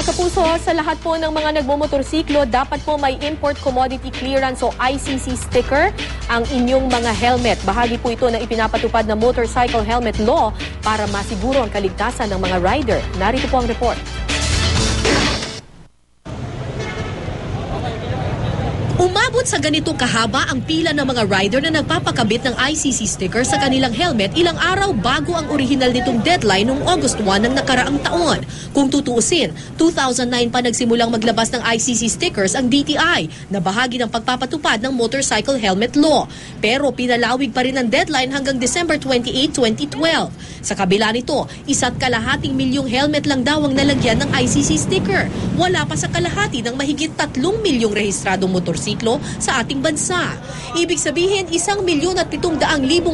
Mga kapuso, sa lahat po ng mga nagmumotorsiklo, dapat po may Import Commodity Clearance o ICC sticker ang inyong mga helmet. Bahagi po ito ng ipinapatupad na Motorcycle Helmet Law para masiguro ang kaligtasan ng mga rider. Narito po ang report. Umabot sa ganito kahaba ang pila ng mga rider na nagpapakabit ng ICC sticker sa kanilang helmet ilang araw bago ang orihinal nitong deadline noong August 1 ng nakaraang taon. Kung tutuusin, 2009 pa nagsimulang maglabas ng ICC stickers ang DTI na bahagi ng pagpapatupad ng Motorcycle Helmet Law. Pero pinalawig pa rin ang deadline hanggang December 28, 2012. Sa kabila nito, 1.5 milyong helmet lang daw ang nalagyan ng ICC sticker. Wala pa sa kalahati ng mahigit 3 milyong rehistradong motorsiklo sa ating bansa. Ibig sabihin, 1,700,000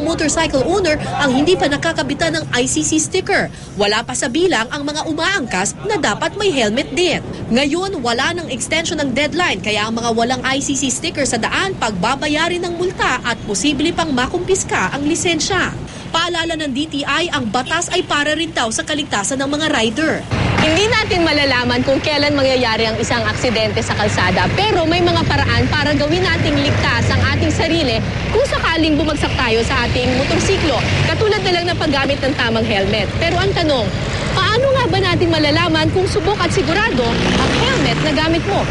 motorcycle owner ang hindi pa nakakabitan ng ICC sticker. Wala pa sa bilang ang mga umaangkas na dapat may helmet din. Ngayon, wala ng extension ng deadline kaya ang mga walang ICC sticker sa daan pagbabayarin ng multa at posible pang makumpiska ang lisensya. Paalala ng DTI, ang batas ay para rin daw sa kaligtasan ng mga rider. Hindi natin malalaman kung kailan mangyayari ang isang aksidente sa kalsada, pero may mga paraan para gawin nating ligtas ang ating sarili kung sakaling bumagsak tayo sa ating motorsiklo. Katulad na lang ng paggamit ng tamang helmet. Pero ang tanong, paano nga ba natin malalaman kung subok at sigurado ang helmet na gamit mo?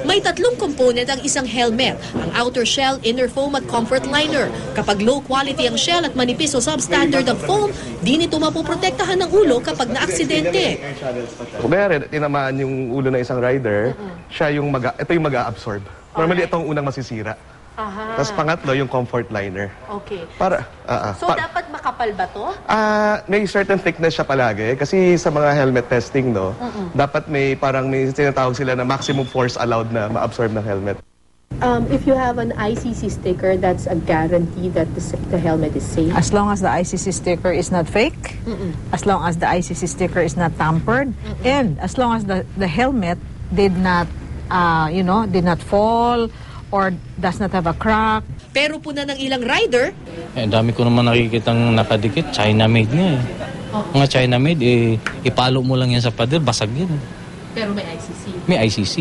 May 3 component ang isang helmet, ang outer shell, inner foam at comfort liner. Kapag low quality ang shell at manipis o substandard ang foam, di nito mapoprotektahan ng ulo kapag na-aksidente. Kung kaya tinamaan yung ulo ng isang rider, siya yung ito yung mag-a-absorb. Normally, ito ang unang masisira. Tapos pangatlo, yung comfort liner. Okay. So dapat makapal ba to? May certain thickness siya palagi. Kasi sa mga helmet testing, no, dapat may tinatawag sila na maximum force allowed na ma-absorb ng helmet. If you have an ICC sticker, that's a guarantee that the helmet is safe? As long as the ICC sticker is not fake, as long as the ICC sticker is not tampered, and as long as the helmet did not, did not fall, or does not have a crack. Pero puna ng ilang rider, dami ko naman nakikitang nakadikit, China-made nga eh. Mga China-made, ipalo mo lang yan sa pader, basag yan. pero may ICC. May ICC.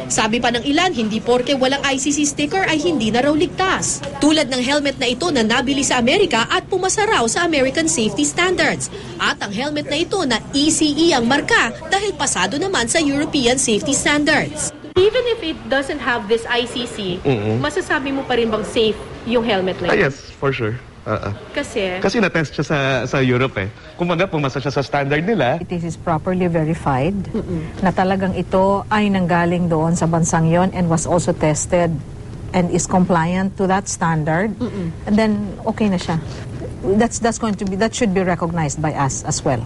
Sabi pa ng ilan, hindi porke walang ICC sticker ay hindi na raw ligtas. Tulad ng helmet na ito na nabili sa Amerika at pumasa raw sa American Safety Standards. At ang helmet na ito na ECE ang marka dahil pasado naman sa European Safety Standards. Even if it doesn't have this ICC, masasabi mo pa rin bang safe yung helmet na ito? Yes, for sure. Kasi na-test siya sa Europe eh. Kumbaga, pumasa siya sa standard nila. It is properly verified na talagang ito ay nanggaling doon sa bansang yon and was also tested and is compliant to that standard. And then, okay na siya. That should be recognized by us as well.